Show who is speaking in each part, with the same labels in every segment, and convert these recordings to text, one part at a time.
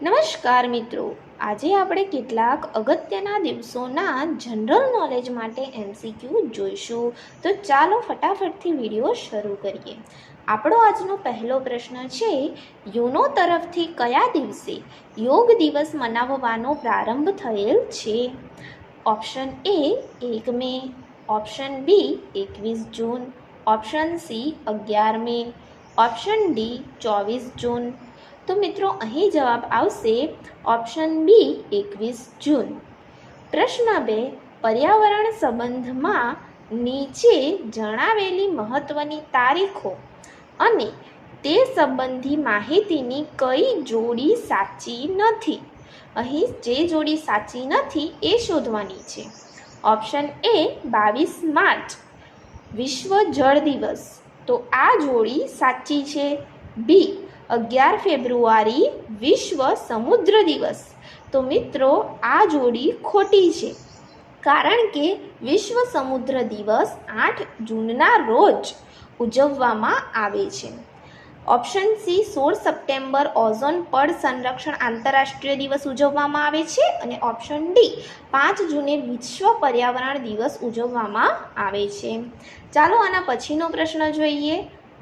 Speaker 1: નમસ્કાર મિત્રો, આજે આપણે કેટલાક અગત્યના દિવસોના જનરલ નોલેજ માટે MCQ જોઈશું. તો ચાલો ફટાફટથી વિડીયો શરૂ કરીએ. આપણો આજનો પહેલો પ્રશ્ન છે, યુનો તરફથી કયા દિવસે યોગ દિવસ મનાવવાનો પ્રારંભ થયેલ છે? Option A 1 May, option B 21 June, option C 11 May, option D 24 June. તો મિત્રો અહીં જવાબ આવશે ઓપ્શન બી 21 જૂન. પ્રશ્ન 2, પર્યાવરણ સંબંધમાં નીચે જણાવેલી મહત્વની તારીખો અને તે સંબંધી માહિતીની કઈ જોડી સાચી નથી? અહીં જે જોડી સાચી નથી એ શોધવાની છે. ઓપ્શન એ 22 માર્ચ વિશ્વ જળ દિવસ, તો આ જોડી સાચી છે. બી 11 ફેબ્રુઆરી વિશ્વ સમુદ્ર દિવસ, તો મિત્રો આ જોડી ખોટી છે, કારણ કે વિશ્વ સમુદ્ર દિવસ 8 જૂનના રોજ ઉજવવામાં આવે છે. ઓપ્શન સી 16 સપ્ટેમ્બર ઓઝોન પડ સંરક્ષણ આંતરરાષ્ટ્રીય દિવસ ઉજવવામાં આવે છે. અને ઓપ્શન ડી 5 જૂને વિશ્વ પર્યાવરણ દિવસ ઉજવવામાં આવે છે. ચાલો આના પછીનો પ્રશ્ન જોઈએ.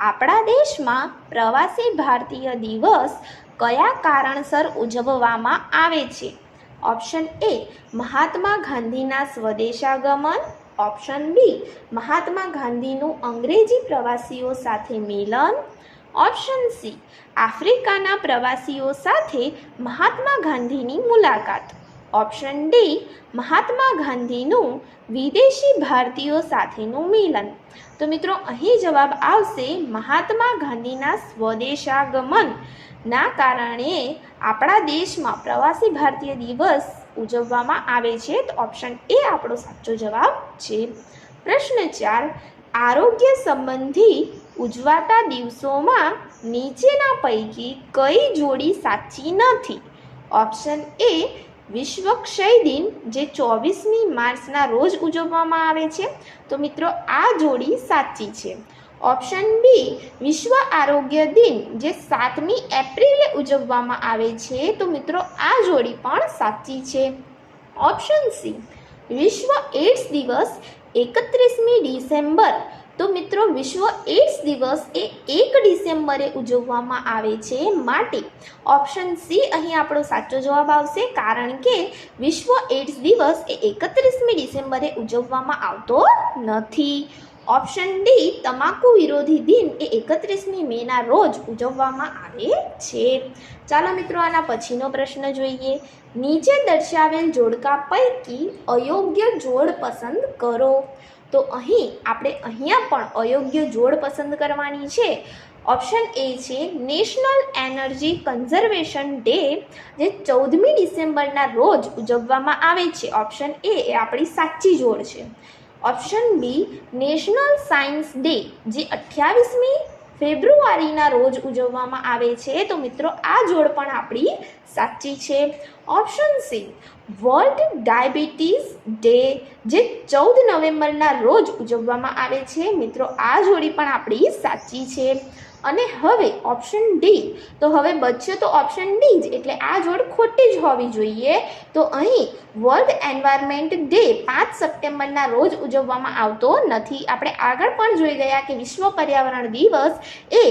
Speaker 1: આપણા દેશમાં પ્રવાસી ભારતીય દિવસ કયા કારણસર ઉજવવામાં આવે છે? ઓપ્શન એ મહાત્મા ગાંધીના સ્વદેશાગમન, ઓપ્શન બી મહાત્મા ગાંધીનું અંગ્રેજી પ્રવાસીઓ સાથે મિલન, ઓપ્શન સી આફ્રિકાના પ્રવાસીઓ સાથે મહાત્મા ગાંધીની મુલાકાત, ઓપ્શન ડી મહાત્મા ગાંધીનું વિદેશી ભારતીયો સાથેનું મિલન. તો મિત્રો અહીં જવાબ આવશે મહાત્મા ગાંધીના સ્વદેશાગમનના કારણે આપણા દેશમાં પ્રવાસી ભારતીય દિવસ ઉજવવામાં આવે છે. તો ઓપ્શન એ આપણો સાચો જવાબ છે. પ્રશ્ન 4, આરોગ્ય સંબંધી ઉજવાતા દિવસોમાં નીચેના પૈકી કઈ જોડી સાચી નથી? ઓપ્શન એ વિશ્વ ક્ષય દિન, જે 24મી માર્ચના રોજ ઉજવવામાં આવે છે, તો મિત્રો આ જોડી સાચી છે. ઓપ્શન બી વિશ્વ આરોગ્ય દિન, જે 7મી એપ્રિલે ઉજવવામાં આવે છે, તો મિત્રો આ જોડી પણ સાચી છે. ઓપ્શન સી વિશ્વ એડ્સ દિવસ 31મી ડિસેમ્બર, તો મિત્રો વિશ્વ એડ્સ દિવસ એ 1 ડિસેમ્બરે ઉજવવામાં આવે છે, માટે ઓપ્શન સી અહીં આપણો સાચો જવાબ આવશે, કારણ કે વિશ્વ એડ્સ દિવસ એ 31મી ડિસેમ્બરે ઉજવવામાં આવતો નથી. ઓપ્શન ડી તમાકુ વિરોધી દિન એ 31મી મેના રોજ ઉજવવામાં આવે છે. ચાલો મિત્રો આના પછીનો પ્રશ્ન જોઈએ. નીચે દર્શાવેલ જોડકા પૈકી અયોગ્ય જોડ પસંદ કરો. તો આપણે અહીંયા પણ અયોગ્ય જોડ પસંદ કરવાની છે. ઓપ્શન એ છે નેશનલ એનર્જી કન્ઝર્વેશન ડે, જે 14મી ડિસેમ્બરના રોજ ઉજવવામાં આવે છે. ઓપ્શન એ આપણી સાચી જોડ છે. Option B national science day, જે 28મી ફેબ્રુઆરીના રોજ ઉજવવામાં આવે છે, તો મિત્રો આ જોડ પણ આપણી સાચી છે. Option C world diabetes day, જે 14 નવેમ્બરના રોજ ઉજવવામાં આવે છે, મિત્રો આ જોડી પણ આપણી સાચી છે. અને હવે ઓપ્શન ડી, તો હવે બચ્યો તો ઓપ્શન ડી જ, એટલે આ જોડ ખોટી જ હોવી જોઈએ. તો અહીં વર્લ્ડ એન્વાયરમેન્ટ ડે 5 સપ્ટેમ્બરના રોજ ઉજવવામાં આવતો નથી. આપણે આગળ પણ જોઈ ગયા કે વિશ્વ પર્યાવરણ દિવસ એ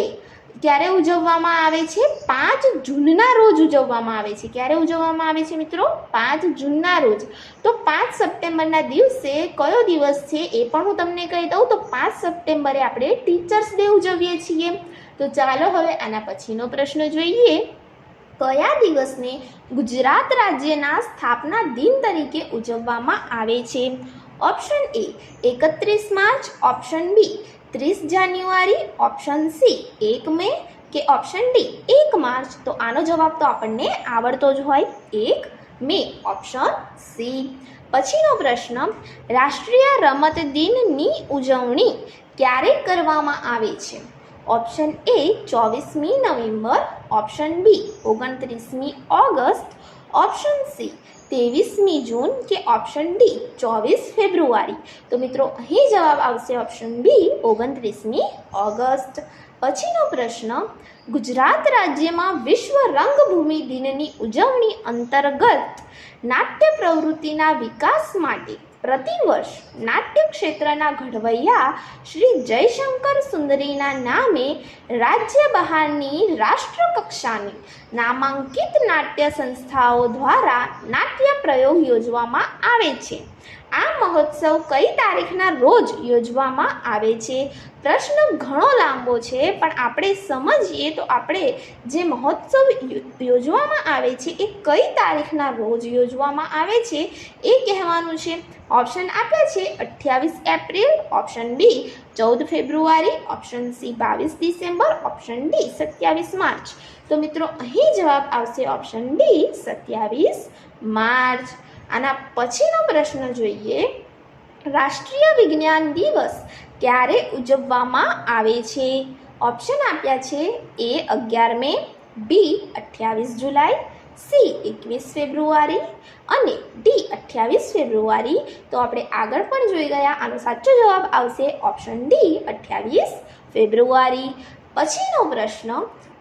Speaker 1: ક્યારે ઉજવવામાં આવે છે? 5 જૂનના રોજ ઉજવવામાં આવે છે. ક્યારે ઉજવવામાં આવે છે મિત્રો? 5 જૂનના રોજ. તો 5 સપ્ટેમ્બરના દિવસે કયો દિવસ છે એ પણ હું તમને કહી દઉં. તો 5 સપ્ટેમ્બરે આપણે ટીચર્સ ડે ઉજવીએ છીએ. તો ચાલો હવે આના પછીનો પ્રશ્ન જોઈએ. કયા દિવસને ગુજરાત રાજ્યના સ્થાપના દિન તરીકે ઉજવવામાં આવે છે? Option A 31 March, option B 30 January, option C 1 May, કે ઓપ્શન ડી 1 માર્ચ. તો આનો જવાબ તો આપણને આવડતો જ હોય, 1 મે, ઓપ્શન સી. પછીનો પ્રશ્ન, રાષ્ટ્રીય રમત દિનની ઉજવણી ક્યારે કરવામાં આવે છે? ઓપ્શન એ 24મી નવેમ્બર, ઓપ્શન બી 29મી ઓગસ્ટ, ઓપ્શન સી 23મી જૂન કે ઓપ્શન ડી 24 ફેબ્રુઆરી? તો મિત્રો અહીં જવાબ આવશે ઓપ્શન બી 29મી ઓગસ્ટ. પછીનો પ્રશ્ન, ગુજરાત રાજ્યમાં વિશ્વ રંગભૂમિ દિનની ઉજવણી અંતર્ગત નાટ્ય પ્રવૃત્તિના વિકાસ માટે પ્રતિવર્ષ નાટ્ય ક્ષેત્રના ઘડવૈયા શ્રી જયશંકર સુંદરીના નામે રાજ્ય બહારની રાષ્ટ્રકક્ષાની નામાંકિત નાટ્ય સંસ્થાઓ દ્વારા નાટ્ય પ્રયોગ યોજવામાં આવે છે. આ મહોત્સવ કઈ તારીખના રોજ યોજવામાં આવે છે? પ્રશ્ન ઘણો લાંબો છે, પણ આપણે સમજીએ તો આપણે જે મહોત્સવ યોજવામાં આવે છે એ કઈ તારીખના રોજ યોજવામાં આવે છે એ કહેવાનું છે. ઓપ્શન આપ્યા છે 28 April, option B 14 February, option C 22 December, option D 27 March. તો મિત્રો અહીં જવાબ આવશે ઓપ્શન ડી 27 માર્ચ. આના પછીનો પ્રશ્ન જોઈએ, રાષ્ટ્રીય વિજ્ઞાન દિવસ ક્યારે ઉજવવામાં આવે છે? ઓપ્શન આપ્યા છે એ 11 મે, બી 28 જુલાઈ, સી 21 ફેબ્રુઆરી અને ડી 28 ફેબ્રુઆરી. તો આપણે આગળ પણ જોઈ ગયા, આનો સાચો જવાબ આવશે ઓપ્શન ડી 28 ફેબ્રુઆરી. પછીનો પ્રશ્ન,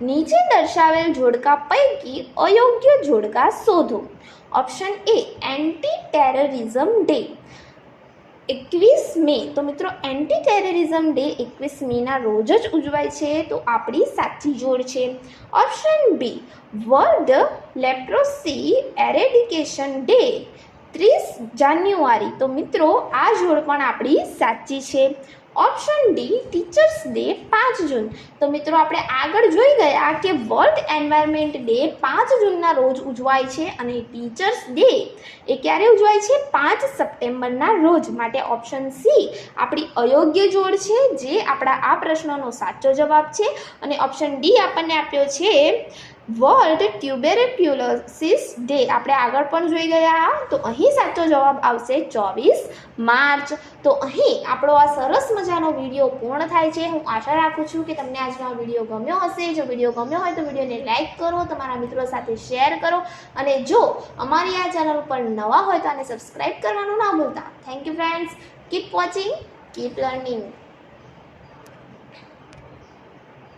Speaker 1: નીચે દર્શાવેલ જોડકા પૈકી અયોગ્ય જોડકા શોધો. Option A anti terrorism day 21 મે. તો મિત્રો એન્ટી ટેરરિઝમ ડે 21 મેના રોજ જ ઉજવાય છે, તો આપણી સાચી જોડ છે. Option B world leprosy eradication day 30 January. તો મિત્રો આ જોડ પણ આપણી સાચી છે. Option D teachers day 5 June. તો મિત્રો આપણે આગળ જોઈ ગયા કે વર્લ્ડ એન્વાયરમેન્ટ ડે 5 જૂનના રોજ ઉજવાય છે અને ટીચર્સ ડે એ ક્યારે ઉજવાય છે? 5 સપ્ટેમ્બરના રોજ. માટે ઓપ્શન સી આપણી અયોગ્ય જોડ છે, જે આપણા આ પ્રશ્નનો સાચો જવાબ છે. અને ઓપ્શન ડી આપણને આપ્યો છે વર્લ્ડ ટ્યુબેરક્યુલોસિસ ડે. આપણે આગળ પણ જોઈ ગયા, તો અહીં સાચો જવાબ આવશે 24 માર્ચ. તો અહીં આપણો આ સરસ મજાનો વિડીયો પૂર્ણ થાય છે. હું આશા રાખું છું કે તમને આજનો આ વિડીયો ગમ્યો હશે. જો વિડીયો ગમ્યો હોય તો વિડીયોને લાઇક કરો, તમારા મિત્રો સાથે શેર કરો, અને જો અમારી આ ચેનલ ઉપર નવા હોય તો આને સબસ્ક્રાઈબ કરવાનું ના ભૂલતા. Thank you friends. Keep watching, keep learning.